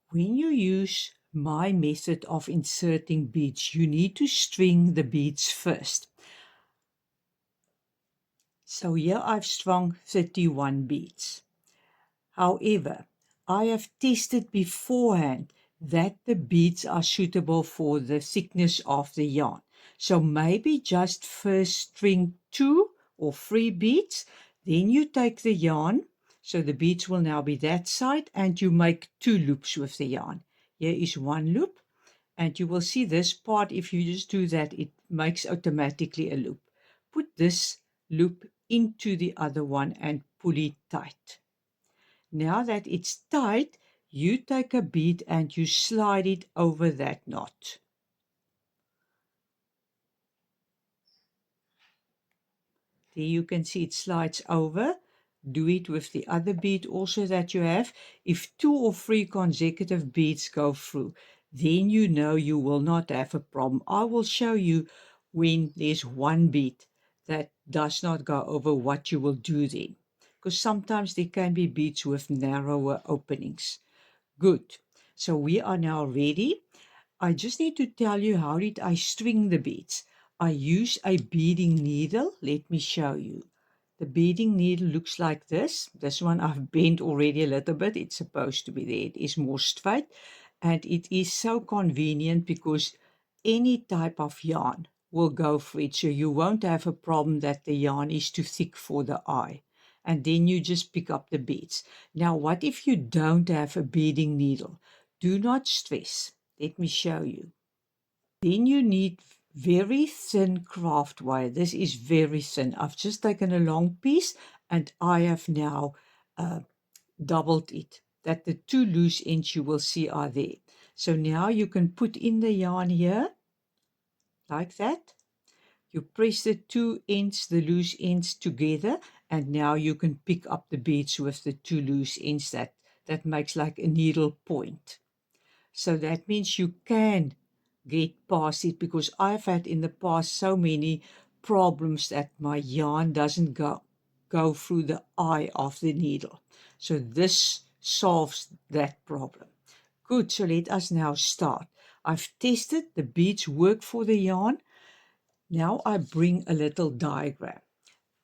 When you use my method of inserting beads, you need to string the beads first. So here I've strung 31 beads. However, I have tested beforehand that the beads are suitable for the thickness of the yarn. So maybe just first string 2 or 3 beads, then you take the yarn, so the beads will now be that side, and you make 2 loops with the yarn. Here is 1 loop, and you will see this part, if you just do that, it makes automatically a loop. Put this loop into the other one and pull it tight. Now that it's tight, you take a bead and you slide it over that knot. There you can see it slides over. Do it with the other bead also that you have. If 2 or 3 consecutive beads go through, then you know you will not have a problem. I will show you when there's one bead that does not go over, what you will do then. Because sometimes there can be beads with narrower openings. Good. So we are now ready. I just need to tell you, how did I string the beads. I use a beading needle. Let me show you. The beading needle looks like this. This one I've bent already a little bit. It's supposed to be there. It is more straight. And it is so convenient because any type of yarn will go for it. So you won't have a problem that the yarn is too thick for the eye. And then you just pick up the beads. Now, what if you don't have a beading needle? Do not stress. Let me show you. Then you need very thin craft wire. This is very thin. I've just taken a long piece and I have now doubled it, that the 2 loose ends you will see are there. So now you can put in the yarn here, like that. You press the 2 ends, the loose ends together, and now you can pick up the beads with the 2 loose ends. That makes like a needle point. So that means you can get past it, because I've had in the past so many problems that my yarn doesn't go through the eye of the needle. So this solves that problem. Good, so let us now start. I've tested the beads work for the yarn. Now I bring a little diagram.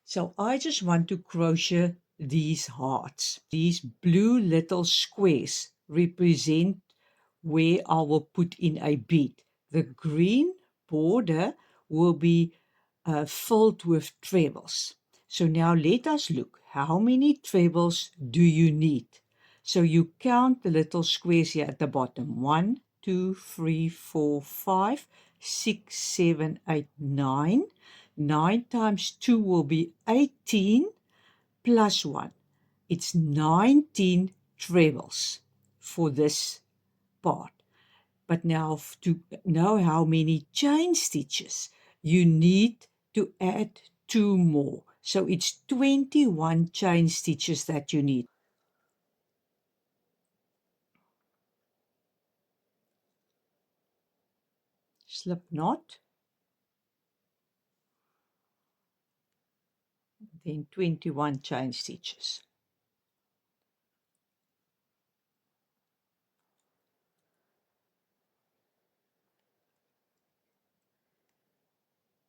So I just want to crochet these hearts. These blue little squares represent where I will put in a bead. The green border will be filled with trebles. So now let us look. How many trebles do you need? So you count the little squares here at the bottom. 1, 2, 3, 4, 5, 6, 7, 8, 9. 9 times 2 will be 18 plus 1. It's 19 trebles for this part. But now to know how many chain stitches, you need to add 2 more. So it's 21 chain stitches that you need. Slip knot, then 21 chain stitches.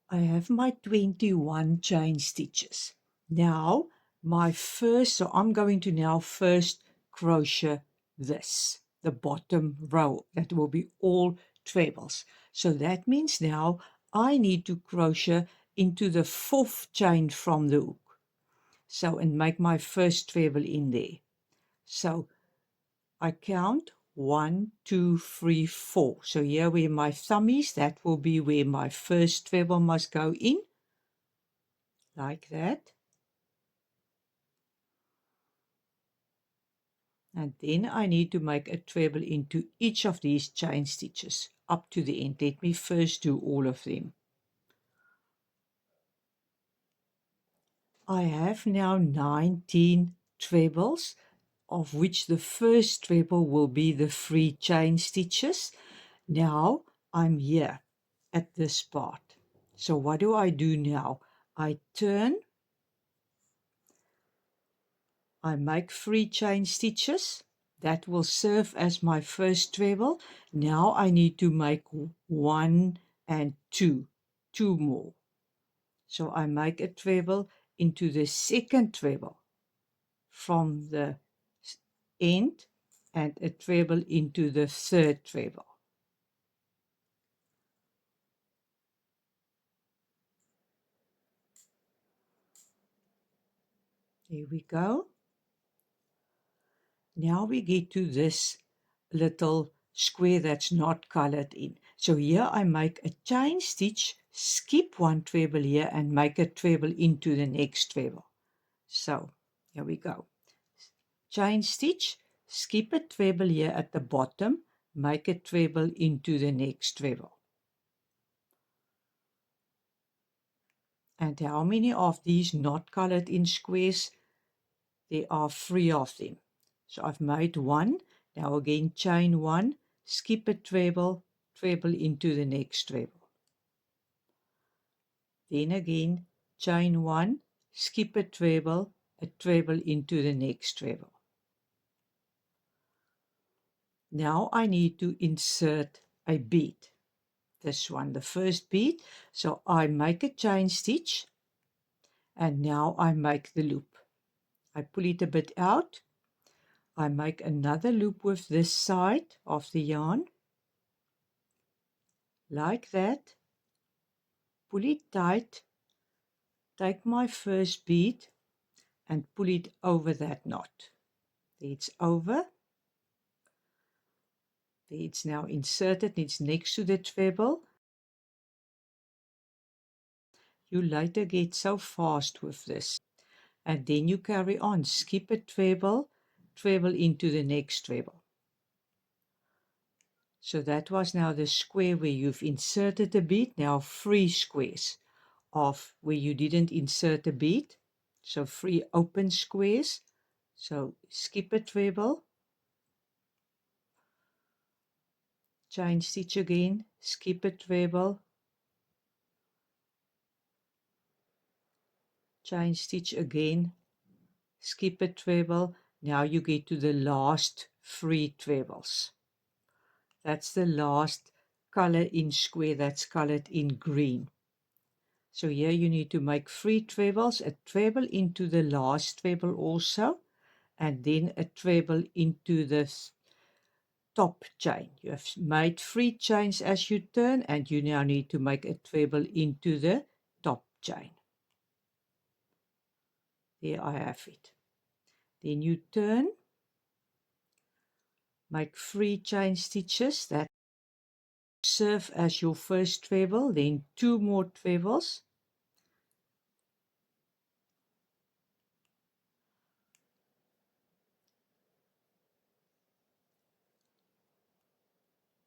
I have my 21 chain stitches. Now so I'm going to now first crochet this, the bottom row, that will be all trebles. So that means now I need to crochet into the 4th chain from the hook. So, and make my first treble in there. So I count 1, 2, 3, 4. So here where my thumb is, that will be where my first treble must go in, like that. And then I need to make a treble into each of these chain stitches up to the end. Let me first do all of them. I have now 19 trebles, of which the first treble will be the 3 chain stitches. Now I'm here at this part. So what do I do now? I turn, I make 3 chain stitches. that will serve as my first treble. Now I need to make 1 and 2 more. So I make a treble into the second treble from the end and a treble into the third treble. There we go. Now we get to this little square that's not colored in. So here I make a chain stitch, skip one treble here and make a treble into the next treble. So here we go. Chain stitch, skip a treble here at the bottom, make a treble into the next treble. And how many of these not colored in squares? There are 3 of them. So I've made 1. Now again chain 1, skip a treble, treble into the next treble. Then again chain 1, skip a treble into the next treble. Now I need to insert a bead. This one, the first bead. So I make a chain stitch and now I make the loop. I pull it a bit out. I make another loop with this side of the yarn. Like that. Pull it tight. Take my first bead and pull it over that knot. There it's over. There it's now inserted. It's next to the treble. You later get so fast with this. And then you carry on. Skip a treble, treble into the next treble. So that was now the square where you've inserted a bead. Now 3 squares of where you didn't insert a bead. So 3 open squares. So skip a treble, chain stitch again, skip a treble, chain stitch again, skip a treble. Now you get to the last 3 trebles. That's the last color in square that's colored in green. So here you need to make 3 trebles, a treble into the last treble also, and then a treble into the top chain. You have made 3 chains as you turn, and you now need to make a treble into the top chain. There I have it. Then you turn, make 3 chain stitches that serve as your first treble, then 2 more trebles.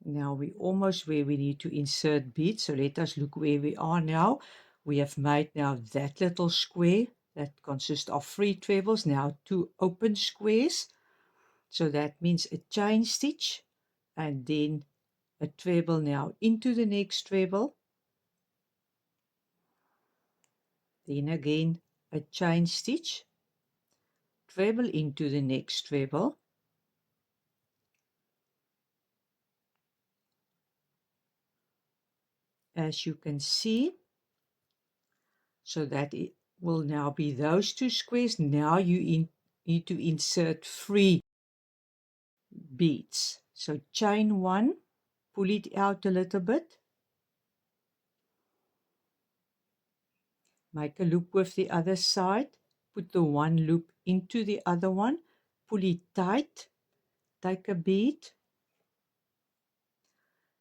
Now we're almost where we need to insert beads. So let us look where we are now. We have made now that little square that consists of 3 trebles, now 2 open squares. So that means a chain stitch and then a treble now into the next treble. Then again a chain stitch, treble into the next treble. As you can see, so that it will now be those 2 squares. Now you need to insert 3 beads. So chain 1, pull it out a little bit, make a loop with the other side, put the 1 loop into the other one, pull it tight, take a bead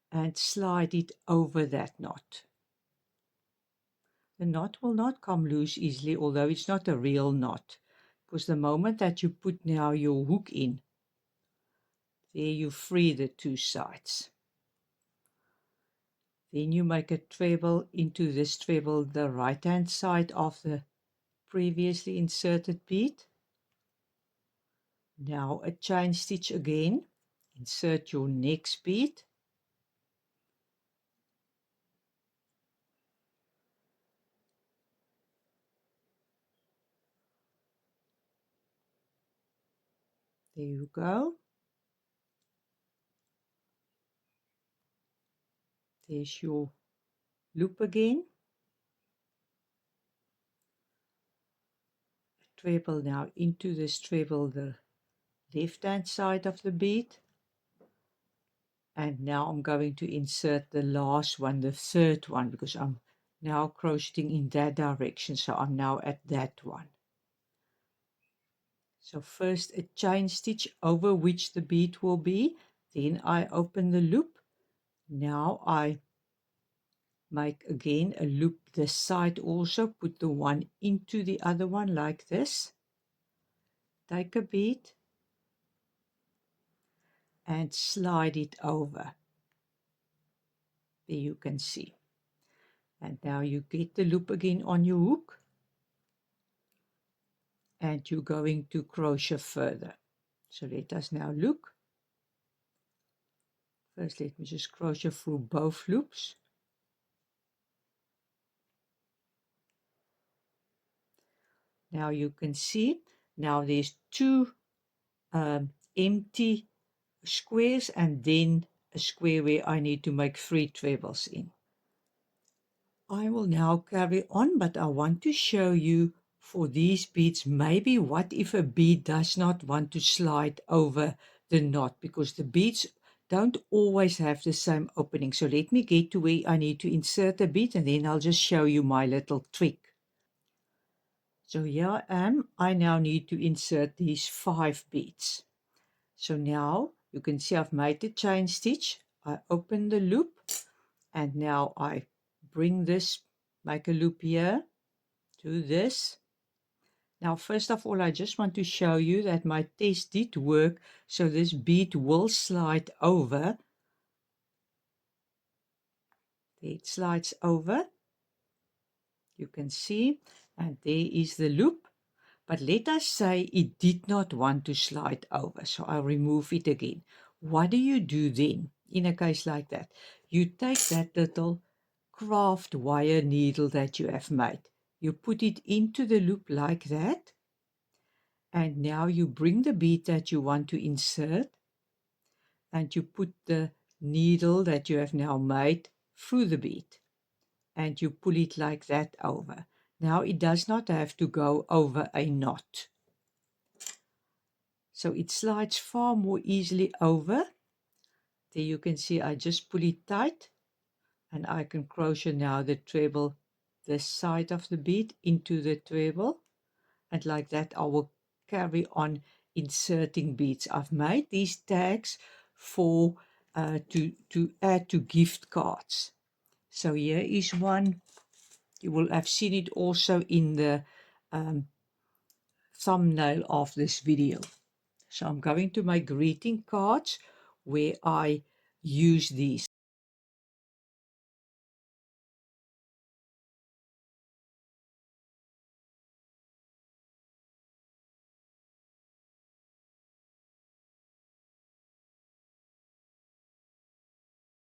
and slide it over that knot. The knot will not come loose easily, although it's not a real knot, because the moment that you put now your hook in, there you free the 2 sides. Then you make a treble into this treble, the right hand side of the previously inserted bead. Now a chain stitch again, insert your next bead. There you go. There's your loop again. Treble now into this treble, the left hand side of the bead. And now I'm going to insert the last one, the third one, because I'm now crocheting in that direction. So I'm now at that one. So first a chain stitch over which the bead will be. Then I open the loop. Now I make again a loop this side also. Put the one into the other one like this. Take a bead and slide it over. There you can see. And now you get the loop again on your hook. And you're going to crochet further. So let us now look. First, let me just crochet through both loops. Now you can see, now there's two empty squares and then a square where I need to make 3 trebles in. I will now carry on, but I want to show you for these beads, maybe what if a bead does not want to slide over the knot, because the beads don't always have the same opening. So let me get to where I need to insert a bead and then I'll just show you my little trick. So here I am. I now need to insert these 5 beads. So now you can see I've made the chain stitch. I open the loop and now I bring this, make a loop here, do this. Now first of all I just want to show you that my test did work, so this bead will slide over. It slides over, you can see, and there is the loop. But let us say it did not want to slide over, so I'll remove it again. What do you do then in a case like that? You take that little craft wire needle that you have made. You put it into the loop like that. And now you bring the bead that you want to insert and you put the needle that you have now made through the bead. And you pull it like that over. Now it does not have to go over a knot. So it slides far more easily over. There you can see I just pull it tight and I can crochet now the treble, this side of the bead into the treble, and like that I will carry on inserting beads. I've made these tags for to add to gift cards. So here is one. You will have seen it also in the thumbnail of this video. So I'm going to my greeting cards where I use these.